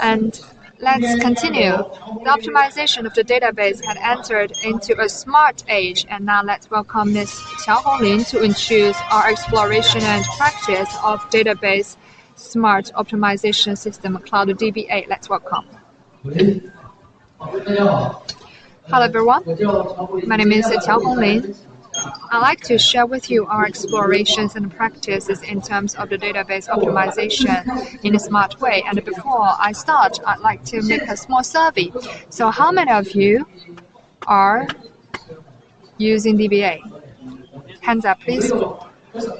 And let's continue. The optimization of the database had entered into a smart age, and now let's welcome Ms. Honglin to introduce our exploration and practice of database smart optimization system, Cloud DBA. Let's welcome. Hello everyone, my name is Honglin. I'd like to share with you our explorations and practices in terms of the database optimization in a smart way. And before I start, I'd like to make a small survey. So how many of you are using DBA? Hands up, please.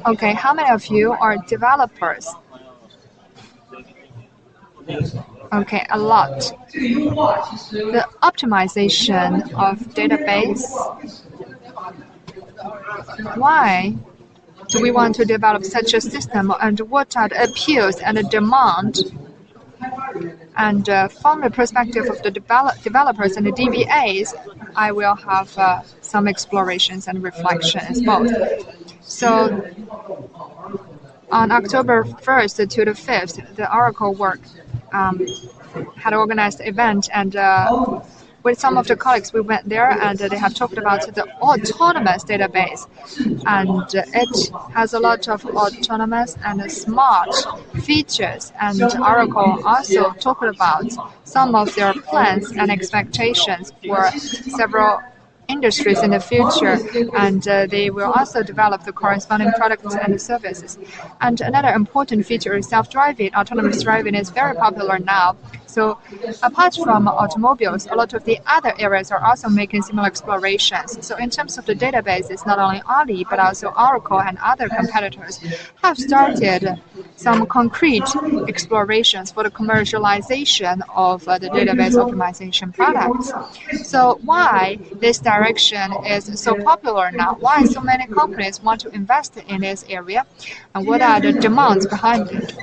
Okay, how many of you are developers? Okay, a lot. The optimization of database. Why do we want to develop such a system, and what are the appeals and the demand? And from the perspective of the developers and the DBAs, I will have some explorations and reflections both. So on October 1st to the 5th, the Oracle work had organized an event, and with some of the colleagues, we went there, and they have talked about the autonomous database, and it has a lot of autonomous and smart features. And Oracle also talked about some of their plans and expectations for several industries in the future, and they will also develop the corresponding products and services. And another important feature is self-driving. Autonomous driving is very popular now. So apart from automobiles, a lot of the other areas are also making similar explorations. So in terms of the databases, not only Ali, but also Oracle and other competitors have started some concrete explorations for the commercialization of the database optimization products. So why this direction is so popular now? Why so many companies want to invest in this area? And what are the demands behind it?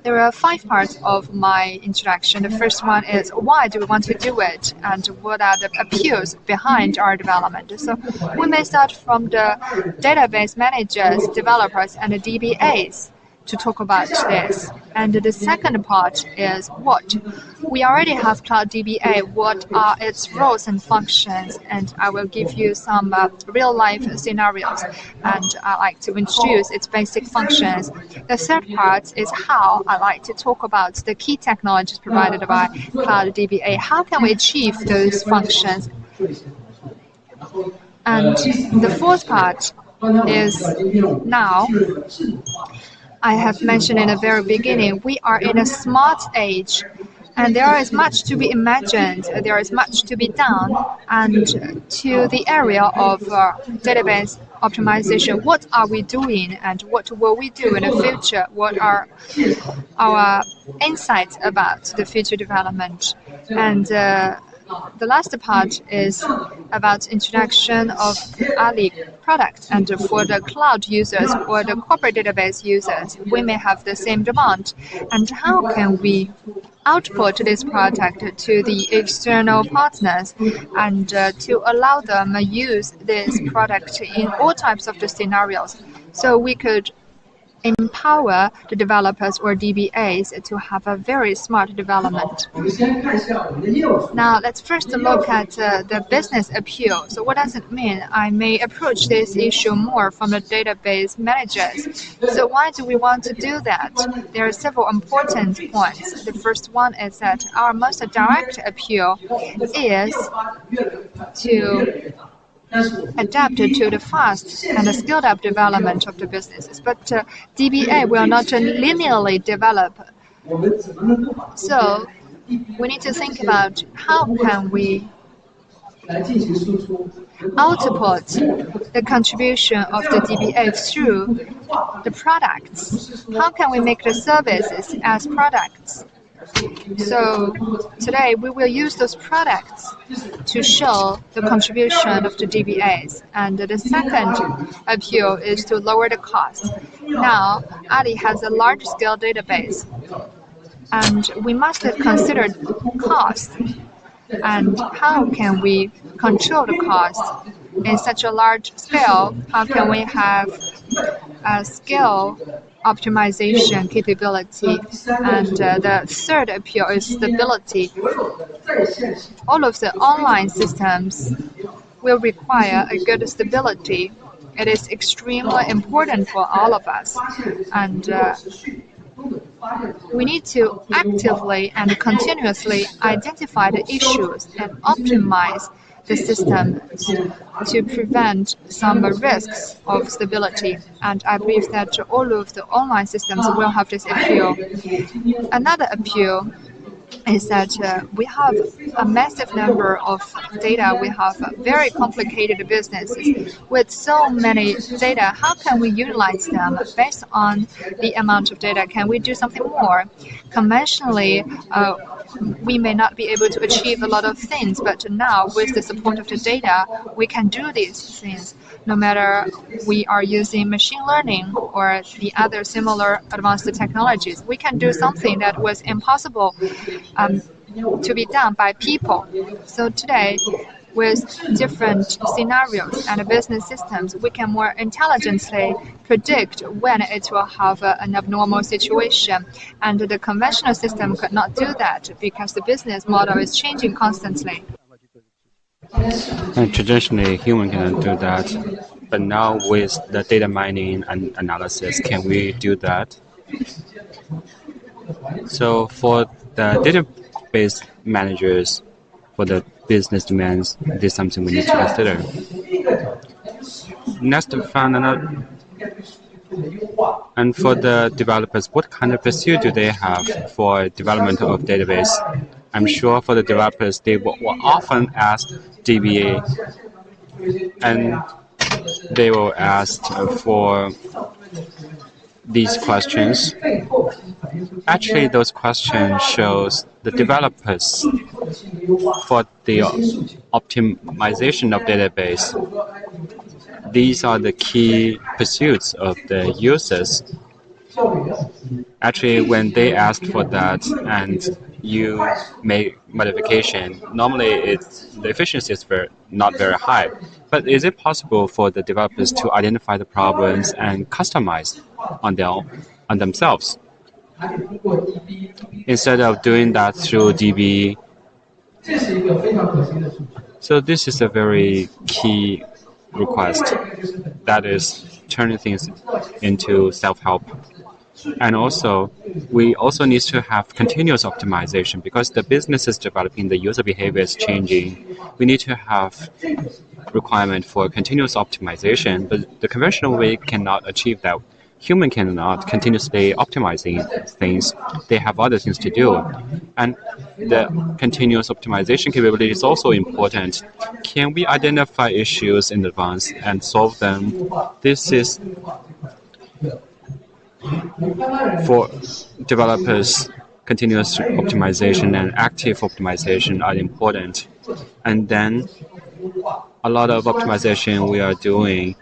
There are 5 parts of my introduction. The first one is why do we want to do it, and what are the appeals behind our development. So we may start from the database managers, developers, and the DBAs to talk about this. And the second part is what. We already have Cloud DBA. What are its roles and functions? And I will give you some real-life scenarios, and I like to introduce its basic functions. The third part is how. I like to talk about the key technologies provided by Cloud DBA. How can we achieve those functions? And the fourth part is now. I have mentioned in the very beginning, we are in a smart age, and there is much to be imagined, there is much to be done. And to the area of database optimization, what are we doing, and what will we do in the future? What are our insights about the future development? And the last part is about introduction of Ali product, and for the cloud users or the corporate database users, we may have the same demand. And how can we output this product to the external partners, and to allow them use this product in all types of the scenarios, so we could empower the developers or DBAs to have a very smart development. Now, let's first look at the business appeal. So what does it mean? I may approach this issue more from the database managers. So why do we want to do that? There are several important points. The first one is that our most direct appeal is to adapt to the fast and skilled up development of the businesses. But DBA will not linearly develop. So we need to think about how can we output the contribution of the DBA through the products. How can we make the services as products? So today we will use those products to show the contribution of the DBAs. And the second appeal is to lower the cost. Now, Ali has a large-scale database, and we must consider cost. And how can we control the cost in such a large scale? How can we have a scale optimization capability. And the third appeal is stability. All of the online systems will require a good stability. It is extremely important for all of us. And we need to actively and continuously identify the issues and optimize the system to prevent some risks of stability. And I believe that all of the online systems will have this appeal. Another appeal is that we have a massive number of data. We have very complicated businesses with so many data. How can we utilize them based on the amount of data? Can we do something more? Conventionally, we may not be able to achieve a lot of things, but now with the support of the data, we can do these things. No matter we are using machine learning or the other similar advanced technologies, we can do something that was impossible to be done by people. So today, with different scenarios and business systems, we can more intelligently predict when it will have an abnormal situation. And the conventional system could not do that because the business model is changing constantly. And traditionally, human cannot do that. But now with the data mining and analysis, can we do that? So for the database managers, for the business demands, this is something we need to consider. Next, and for the developers, what kind of pursuit do they have for development of database? I'm sure for the developers, they will often ask DBA, and they will ask for these questions. Actually, those questions shows the developers for the optimization of database. These are the key pursuits of the users. Actually, when they ask for that and you make modification, normally the efficiency is not very high. But is it possible for the developers to identify the problems and customize on themselves? Instead of doing that through DB. So this is a very key request, that is turning things into self-help. And also, we also need to have continuous optimization because the business is developing, the user behavior is changing. We need to have requirement for continuous optimization, but the conventional way cannot achieve that. Human cannot continuously optimizing things. They have other things to do. And the continuous optimization capability is also important. Can we identify issues in advance and solve them? This is for developers. Continuous optimization and active optimization are important. And then a lot of optimization we are doing.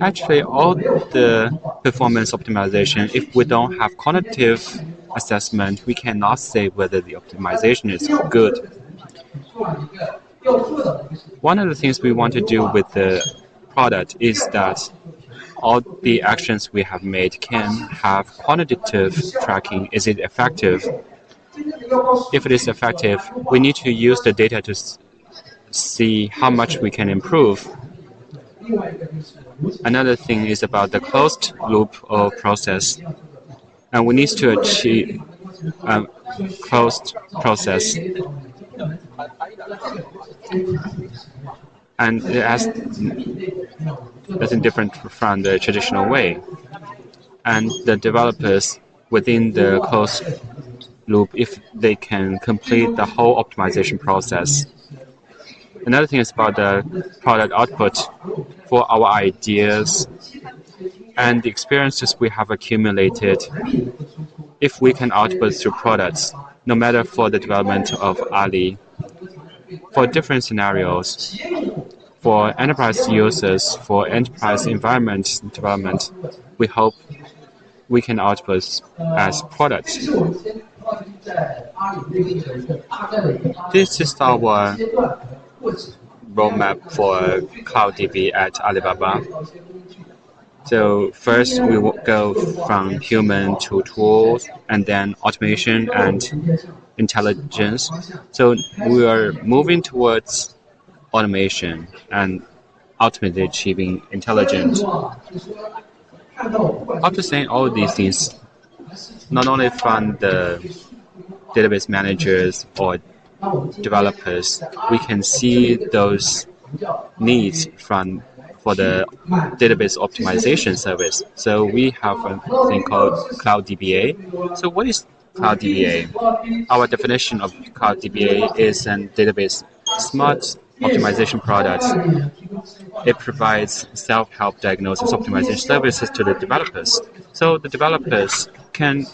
Actually, all the performance optimization, if we don't have quantitative assessment, we cannot say whether the optimization is good. One of the things we want to do with the product is that all the actions we have made can have quantitative tracking. Is it effective? If it is effective, we need to use the data to see how much we can improve. Another thing is about the closed loop of process, and we need to achieve a closed process. And that's different from the traditional way. And the developers within the closed loop, if they can complete the whole optimization process. Another thing is about the product output for our ideas and the experiences we have accumulated. If we can output through products, no matter for the development of Ali, for different scenarios, for enterprise users, for enterprise environment development, we hope we can output as products. This is our roadmap for CloudDB at Alibaba. So first we will go from human to tools and then automation and intelligence. So we are moving towards automation and ultimately achieving intelligence. After saying all these things, not only from the database managers or developers, we can see those needs for the database optimization service. So we have a thing called Cloud DBA. So what is Cloud DBA? Our definition of Cloud DBA is a database smart optimization product. It provides self-help diagnosis optimization services to the developers. So the developers can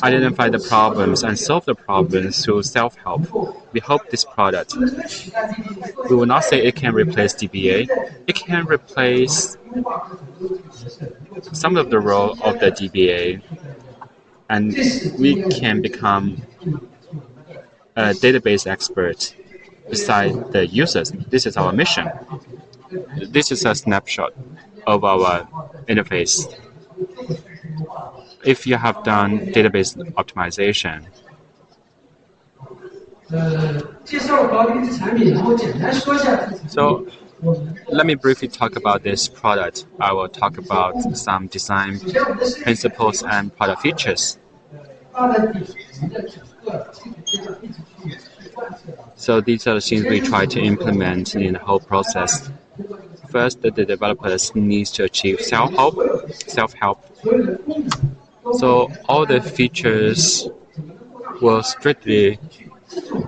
identify the problems and solve the problems through self-help. We hope this product, we will not say it can replace DBA, it can replace some of the role of the DBA, and we can become a database expert beside the users. This is our mission. This is a snapshot of our interface. If you have done database optimization, so let me briefly talk about this product. I will talk about some design principles and product features. So these are the things we try to implement in the whole process. First, the developers need to achieve self-help. So all the features will strictly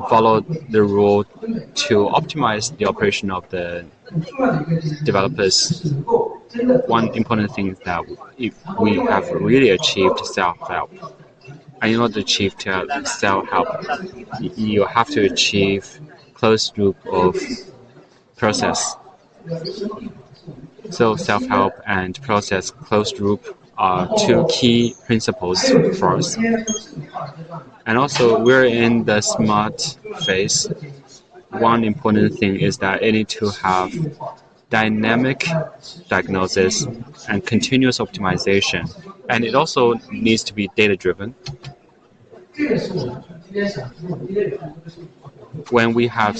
follow the rule to optimize the operation of the developers. One important thing is that if we have really achieved self-help, and in order to achieve self-help, you have to achieve closed loop of process. So self-help and process closed loop are two key principles for us. And also, we're in the smart phase. One important thing is that it needs to have dynamic diagnosis and continuous optimization. And it also needs to be data-driven. When we have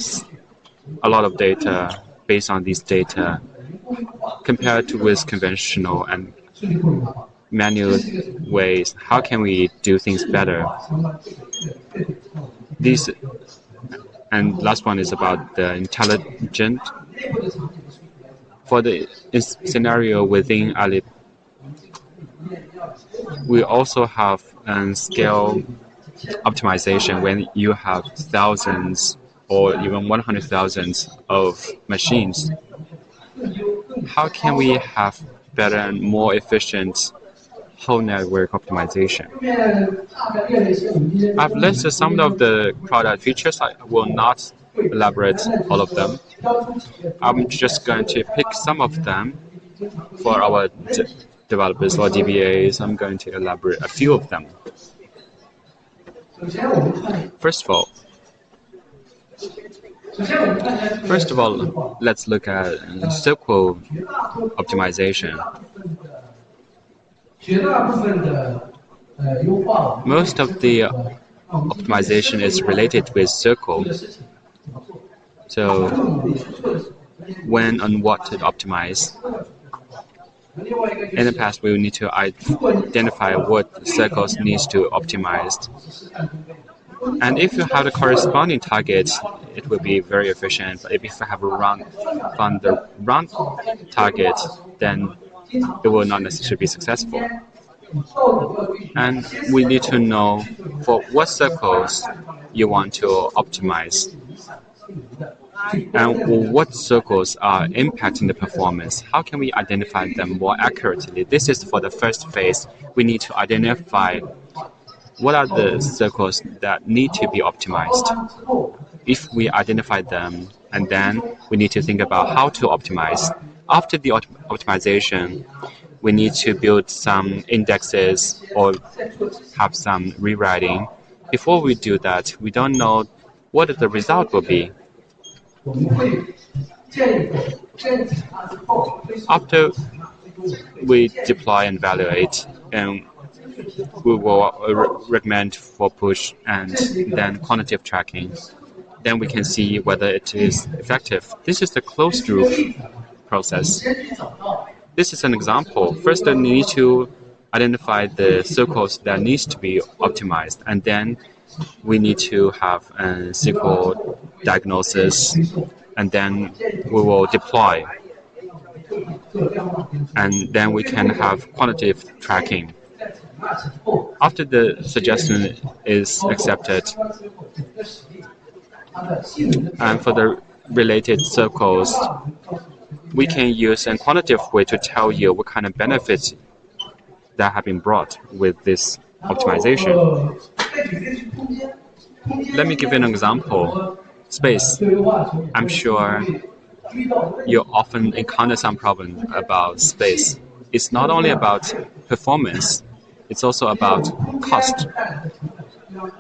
a lot of data, based on these data, compared to with conventional and manual ways, how can we do things better? These, and last one is about the intelligent. For the scenario within Alibaba, we also have scale optimization when you have thousands or even 100,000 of machines. How can we have better and more efficient whole network optimization? I've listed some of the product features. I will not elaborate all of them. I'm just going to pick some of them for our developers or DBAs. I'm going to elaborate a few of them. First of all, let's look at SQL optimization. Most of the optimization is related with SQL. So when and what to optimize. In the past, we need to identify what circles needs to optimize. And if you have the corresponding target, it will be very efficient. But if you have found the wrong target, then it will not necessarily be successful. And we need to know for what circles you want to optimize and what circles are impacting the performance. How can we identify them more accurately? This is for the first phase. We need to identify what are the circles that need to be optimized. If we identify them, and then we need to think about how to optimize. After the optimization, we need to build some indexes or have some rewriting. Before we do that, we don't know what the result will be. After we deploy and evaluate, and we will recommend for push and then quantitative tracking. Then we can see whether it is effective. This is the closed loop process. This is an example. First, we need to identify the circles that needs to be optimized, and then we need to have a SQL diagnosis, and then we will deploy, and then we can have quantitative tracking. After the suggestion is accepted, and for the related circles, we can use a quantitative way to tell you what kind of benefits that have been brought with this optimization. Let me give you an example. Space. I'm sure you often encounter some problem about space. It's not only about performance, it's also about cost.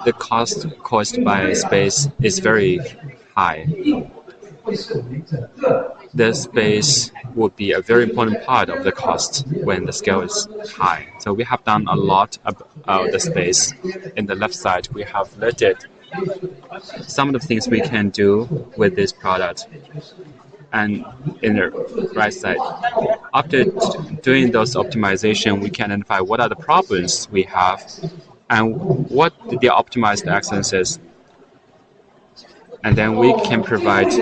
The cost caused by space is very high. The space would be a very important part of the cost when the scale is high. So we have done a lot about the space. In the left side, we have listed some of the things we can do with this product. And in the right side, after doing those optimization, we can identify what are the problems we have and what the optimized access is. And then we can provide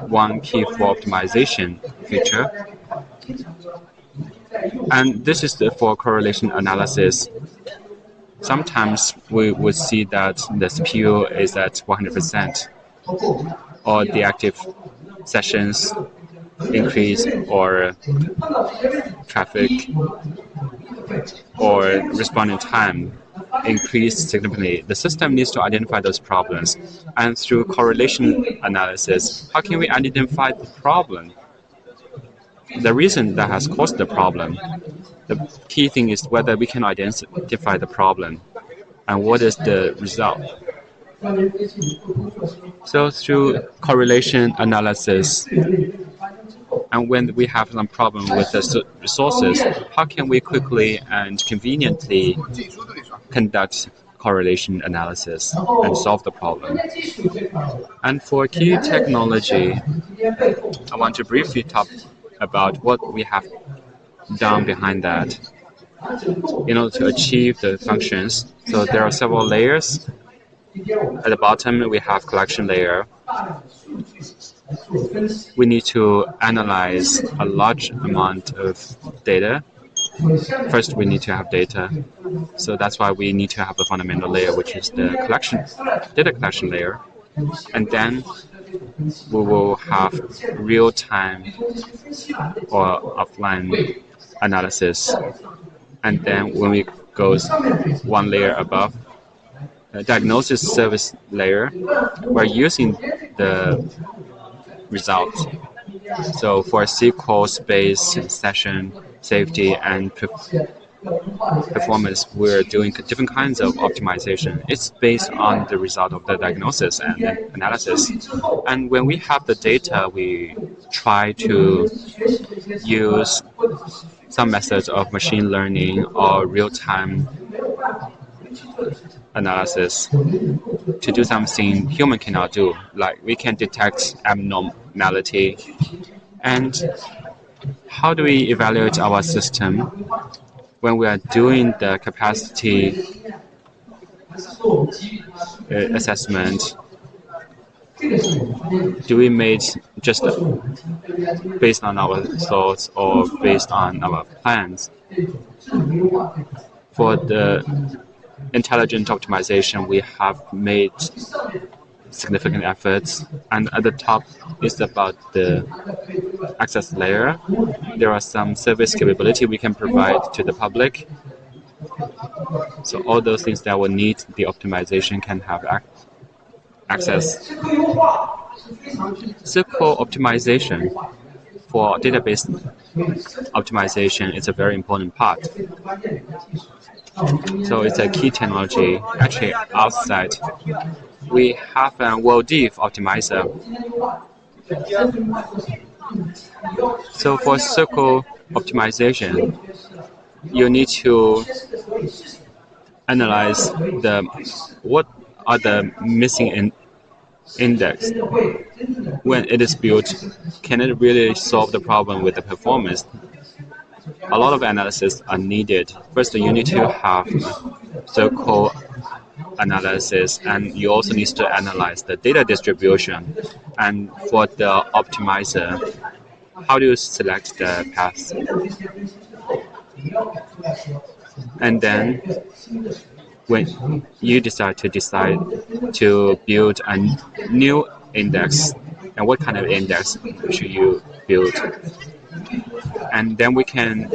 one key for optimization feature. And this is for correlation analysis. Sometimes we would see that the CPU is at 100%, or the active sessions increase, or traffic or responding time increase significantly. The system needs to identify those problems. And through correlation analysis, how can we identify the problem? The reason that has caused the problem. The key thing is whether we can identify the problem and what is the result. So through correlation analysis, and when we have some problem with the resources, how can we quickly and conveniently conduct correlation analysis and solve the problem? And for key technology, I want to briefly talk about what we have done behind that in order to achieve the functions. So there are several layers. At the bottom, we have collection layer. We need to analyze a large amount of data. First, we need to have data. So that's why we need to have the fundamental layer, which is the data collection layer. And then we will have real-time or offline analysis. And then when we go one layer above, diagnosis service layer, we're using the result. So for SQL, space, session, safety, and performance, we're doing different kinds of optimization. It's based on the result of the diagnosis and analysis. And when we have the data, we try to use some methods of machine learning or real-time analysis to do something human cannot do. Like we can detect abnormality. And how do we evaluate our system? When we are doing the capacity assessment, do we make just based on our thoughts or based on our plans? For the intelligent optimization, we have made significant efforts, and at the top is about the access layer. There are some service capability we can provide to the public. So all those things that will need the optimization can have access. SQL optimization for database optimization is a very important part. So it's a key technology. Actually, outside, we have a WorldDiff optimizer. So for SQL optimization, you need to analyze what are the missing index. When it is built, can it really solve the problem with the performance? A lot of analysis are needed. First, you need to have so-called analysis, and you also need to analyze the data distribution. And for the optimizer, how do you select the path? And then when you decide to build a new index, and what kind of index should you build? And then we can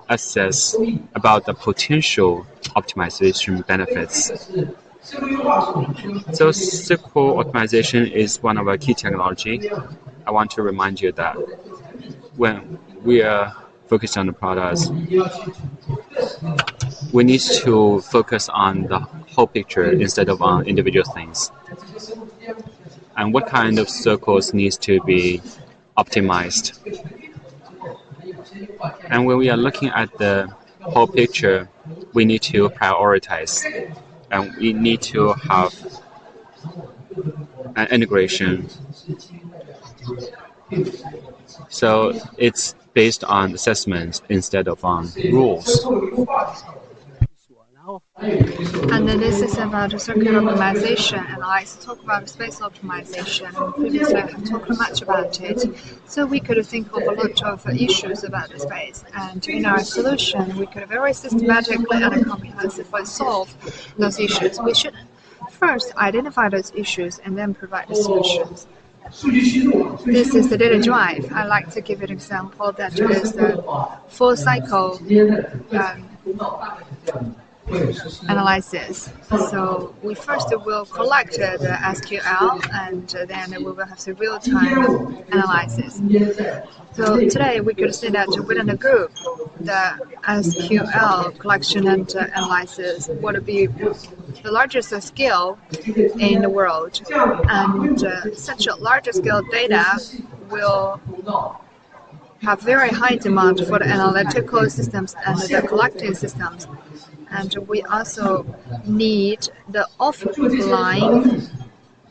assess about the potential optimization benefits. So SQL optimization is one of our key technology. I want to remind you that when we are focused on the products, we need to focus on the whole picture instead of on individual things. And what kind of circles needs to be optimized. And when we are looking at the whole picture, we need to prioritize. And we need to have an integration. So it's based on assessments instead of on rules. And then this is about circuit optimization, and I talk about space optimization. And previously, I have talked much about it. So we could think of a lot of issues about the space, and in our solution, we could very systematically and comprehensively solve those issues. We should first identify those issues and then provide the solutions. This is the data drive. I like to give an example that is the full cycle analysis. So we first will collect the SQL, and then we will have the real-time analysis. So today we could say that within a group, the SQL collection and analysis would be the largest scale in the world, and such a large scale data will have very high demand for the analytical systems and the collecting systems. And we also need the offline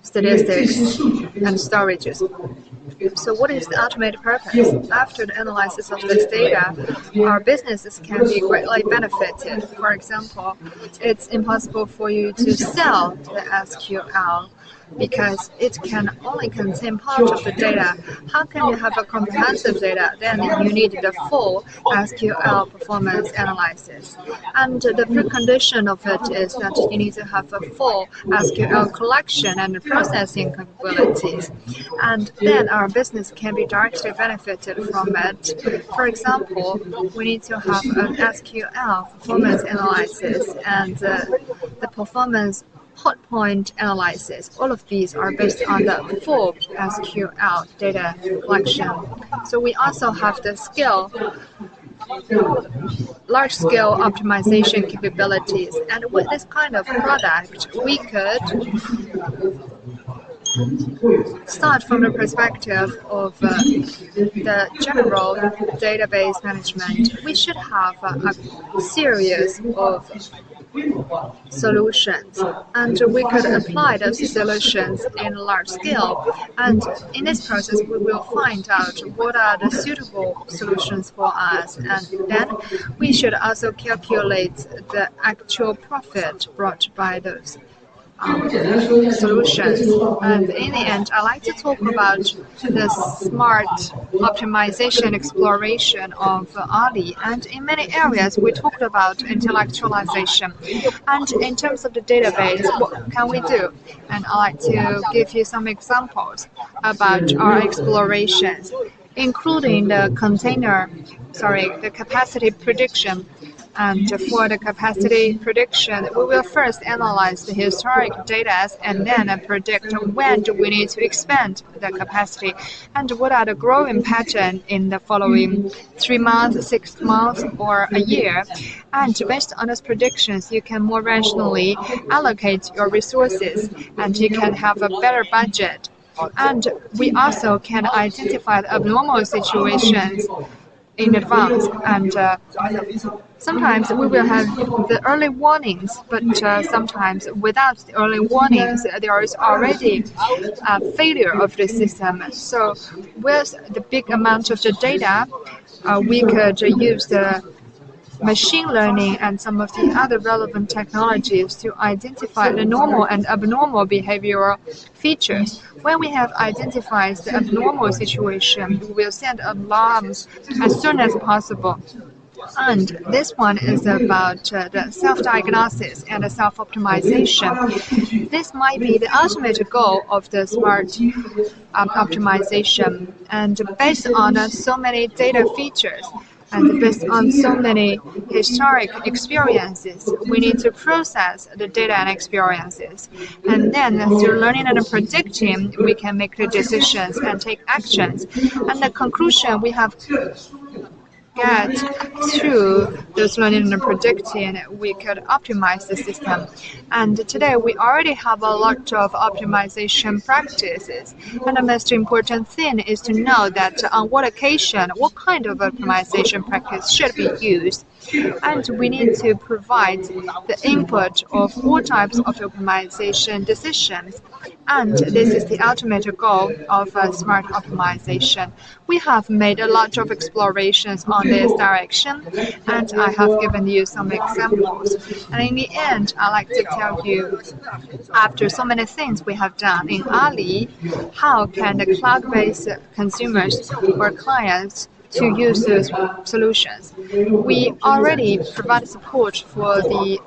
statistics and storages. So what is the ultimate purpose? After the analysis of this data, our businesses can be greatly benefited. For example, it's impossible for you to sell the SQL because it can only contain part of the data. How can you have a comprehensive data? Then you need the full SQL performance analysis. And the precondition of it is that you need to have a full SQL collection and processing capabilities. And then our business can be directly benefited from it. For example, we need to have an SQL performance analysis and the performance hot point analysis. All of these are based on the full SQL data collection. So we also have the large-scale optimization capabilities. And with this kind of product, we could start from the perspective of the general database management. We should have a series of solutions, and we could apply those solutions in large scale. And in this process, we will find out what are the suitable solutions for us, and then we should also calculate the actual profit brought by those solutions. And in the end, I like to talk about the smart optimization exploration of Ali. And in many areas, we talked about intellectualization. And in terms of the database, what can we do? And I like to give you some examples about our explorations, including the capacity prediction. And for the capacity prediction, we will first analyze the historic data and then predict when do we need to expand the capacity and what are the growing pattern in the following 3 months, 6 months, or a year. And based on those predictions, you can more rationally allocate your resources and you can have a better budget. And we also can identify the abnormal situations in advance, and sometimes we will have the early warnings, but sometimes without the early warnings, there is already a failure of the system. So with the big amount of the data, we could use the machine learning and some of the other relevant technologies to identify the normal and abnormal behavioral features. When we have identified the abnormal situation, we will send alarms as soon as possible. And this one is about the self-diagnosis and the self-optimization. This might be the ultimate goal of the smart optimization. And based on so many data features, and based on so many historic experiences, we need to process the data and experiences. And then through learning and predicting, we can make the decisions and take actions. And the conclusion we have get through those learning and predicting, we could optimize the system. And today we already have a lot of optimization practices. And the most important thing is to know that on what occasion, what kind of optimization practice should be used. And we need to provide the input of all types of optimization decisions. And this is the ultimate goal of smart optimization. We have made a lot of explorations on this direction, and I have given you some examples. And in the end, I'd like to tell you, after so many things we have done in Ali, how can the cloud-based consumers or clients to use those solutions? We already provide support for the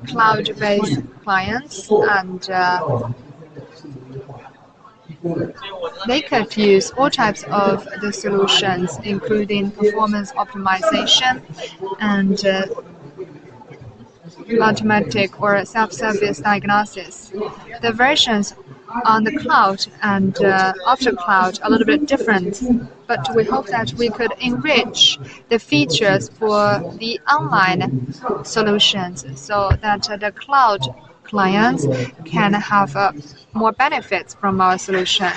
cloud-based clients, and they could use all types of the solutions, including performance optimization and automatic or self-service diagnosis. The versions on the cloud and off the cloud are a little bit different, but we hope that we could enrich the features for the online solutions so that the cloud clients can have more benefits from our solutions.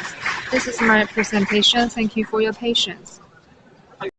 This is my presentation. Thank you for your patience.